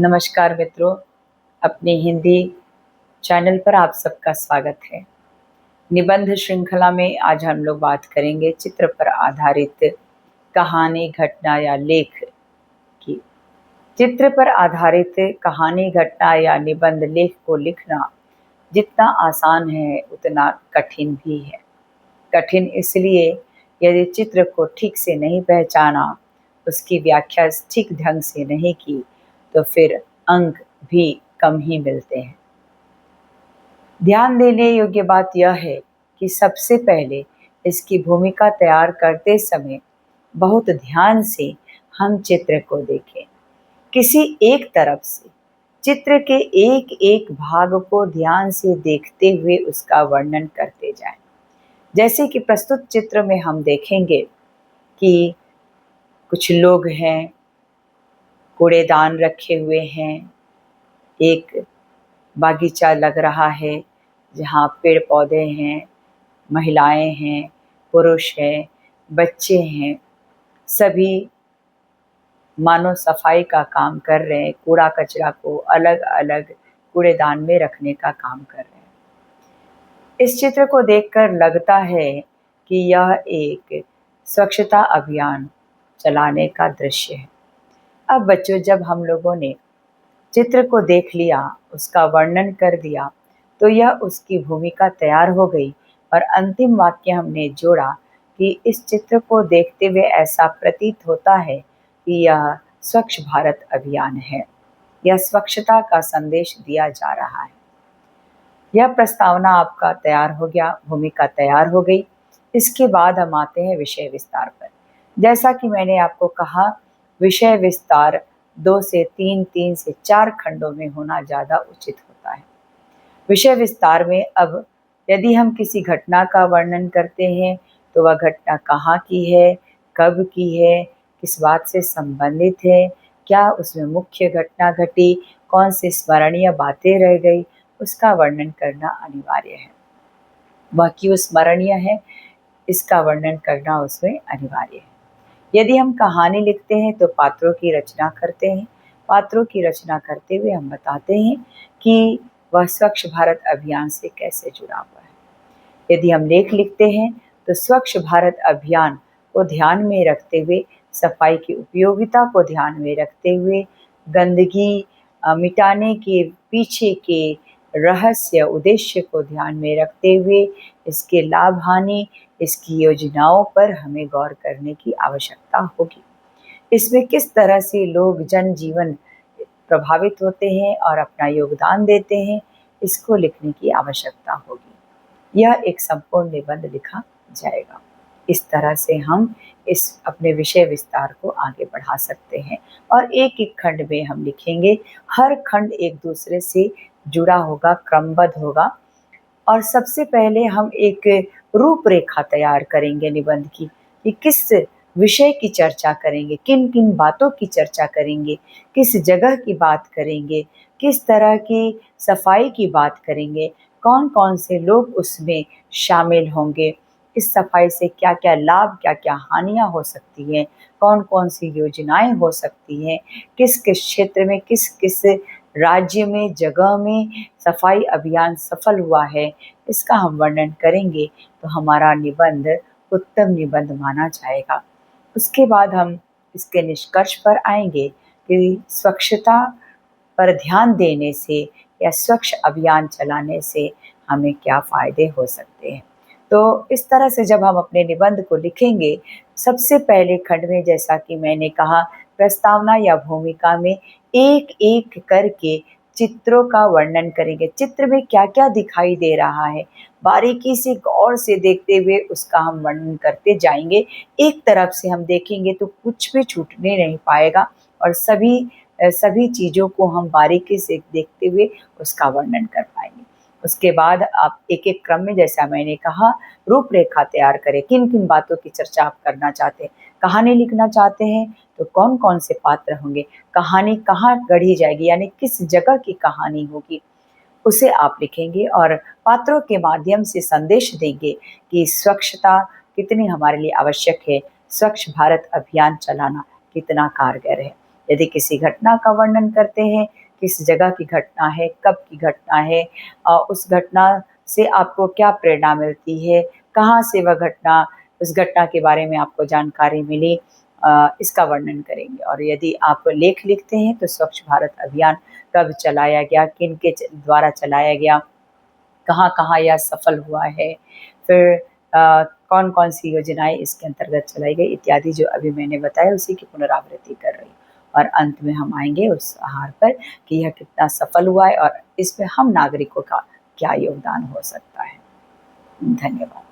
नमस्कार मित्रों, अपने हिंदी चैनल पर आप सबका स्वागत है। निबंध श्रृंखला में आज हम लोग बात करेंगे चित्र पर आधारित कहानी, घटना या लेख की। चित्र पर आधारित कहानी, घटना या निबंध लेख को लिखना जितना आसान है उतना कठिन भी है। कठिन इसलिए यदि चित्र को ठीक से नहीं पहचाना, उसकी व्याख्या ठीक ढंग से नहीं की तो फिर अंक भी कम ही मिलते हैं। ध्यान देने योग्य बात यह है कि सबसे पहले इसकी भूमिका तैयार करते समय बहुत ध्यान से हम चित्र को देखें। किसी एक तरफ से चित्र के एक एक भाग को ध्यान से देखते हुए उसका वर्णन करते जाएं। जैसे कि प्रस्तुत चित्र में हम देखेंगे कि कुछ लोग हैं, कूड़ेदान रखे हुए हैं, एक बागीचा लग रहा है जहाँ पेड़ पौधे हैं, महिलाएं हैं, पुरुष हैं, बच्चे हैं, सभी मानो सफाई का काम कर रहे हैं, कूड़ा कचरा को अलग अलग कूड़ेदान में रखने का काम कर रहे हैं। इस चित्र को देखकर लगता है कि यह एक स्वच्छता अभियान चलाने का दृश्य है। अब बच्चों, जब हम लोगों ने चित्र को देख लिया, उसका वर्णन कर दिया, तो यह उसकी भूमिका तैयार हो गई और अंतिम वाक्य हमने जोड़ा कि इस चित्र को देखते हुए ऐसा प्रतीत होता है कि यह स्वच्छ भारत अभियान है। यह स्वच्छता का संदेश दिया जा रहा है। यह प्रस्तावना आपका तैयार हो गया, भूमिका तैयार हो गई। इसके बाद हम आते हैं विषय विस्तार पर। जैसा कि मैंने आपको कहा, विषय विस्तार 2 से 3, 3 से 4 खंडों में होना ज़्यादा उचित होता है। विषय विस्तार में अब यदि हम किसी घटना का वर्णन करते हैं तो वह घटना कहाँ की है, कब की है, किस बात से संबंधित है, क्या उसमें मुख्य घटना घटी, कौन सी स्मरणीय बातें रह गई, उसका वर्णन करना अनिवार्य है। वह क्यों स्मरणीय है, इसका वर्णन करना उसमें अनिवार्य है। यदि हम कहानी लिखते हैं तो पात्रों की रचना करते हैं। पात्रों की रचना करते हुए हम बताते हैं कि वह स्वच्छ भारत अभियान से कैसे जुड़ा हुआ है। यदि हम लेख लिखते हैं तो स्वच्छ भारत अभियान को ध्यान में रखते हुए, सफाई की उपयोगिता को ध्यान में रखते हुए, गंदगी मिटाने के पीछे के रहस्य उद्देश्य को ध्यान में रखते हुए, इसके लाभ हानि, इसकी योजनाओं पर हमें गौर करने की आवश्यकता होगी। इसमें किस तरह से लोग जनजीवन प्रभावित होते हैं और अपना योगदान देते हैं, इसको लिखने की आवश्यकता होगी। यह एक संपूर्ण निबंध लिखा जाएगा। इस तरह से हम इस अपने विषय विस्तार को आगे बढ़ा सकते हैं और एक एक खंड में हम लिखेंगे। हर खंड एक दूसरे से जुड़ा होगा, क्रमबद्ध होगा। और सबसे पहले हम एक रूपरेखा तैयार करेंगे निबंध की कि किस विषय की चर्चा करेंगे, किन किन बातों की चर्चा करेंगे, किस जगह की बात करेंगे, किस तरह की सफाई की बात करेंगे, कौन कौन से लोग उसमें शामिल होंगे, इस सफाई से क्या क्या लाभ, क्या क्या हानियां हो सकती हैं, कौन कौन सी योजनाएं हो सकती हैं, किस किस क्षेत्र में, किस किस राज्य में, जगह में सफाई अभियान सफल हुआ है, इसका हम वर्णन करेंगे तो हमारा निबंध उत्तम निबंध माना जाएगा। उसके बाद हम इसके निष्कर्ष पर आएंगे कि स्वच्छता पर ध्यान देने से या स्वच्छ अभियान चलाने से हमें क्या फ़ायदे हो सकते हैं। तो इस तरह से जब हम अपने निबंध को लिखेंगे, सबसे पहले खंड में जैसा कि मैंने कहा, प्रस्तावना या भूमिका में एक एक करके चित्रों का वर्णन करेंगे। चित्र में क्या क्या दिखाई दे रहा है, बारीकी से गौर से देखते हुए उसका हम वर्णन करते जाएंगे। एक तरफ से हम देखेंगे तो कुछ भी छूटने नहीं पाएगा और सभी चीज़ों को हम बारीकी से देखते हुए उसका वर्णन कर पाएंगे। उसके बाद आप एक एक क्रम में, जैसा मैंने कहा, रूपरेखा तैयार करें। किन किन बातों की चर्चा आप करना चाहते हैं, कहानी लिखना चाहते हैं तो कौन कौन से पात्र होंगे, कहानी कहाँ गढ़ी जाएगी, यानी किस जगह की कहानी होगी, उसे आप लिखेंगे और पात्रों के माध्यम से संदेश देंगे कि स्वच्छता कितनी हमारे लिए आवश्यक है, स्वच्छ भारत अभियान चलाना कितना कारगर है। यदि किसी घटना का वर्णन करते हैं, किस जगह की घटना है, कब की घटना है, उस घटना से आपको क्या प्रेरणा मिलती है, कहाँ से वह घटना, उस घटना के बारे में आपको जानकारी मिली, इसका वर्णन करेंगे। और यदि आप लेख लिखते हैं तो स्वच्छ भारत अभियान कब चलाया गया, किन के द्वारा चलाया गया, कहाँ-कहाँ यह सफल हुआ है, फिर कौन-कौन सी योजनाएँ इसके अंतर्गत चलाई गई इत्यादि जो अभी मैंने बताया उसी की पुनरावृत्ति कर रही हूँ। और अंत में हम आएँगे उस आहार पर कि यह कितना सफल हुआ है और इसमें हम नागरिकों का क्या योगदान हो सकता है। धन्यवाद।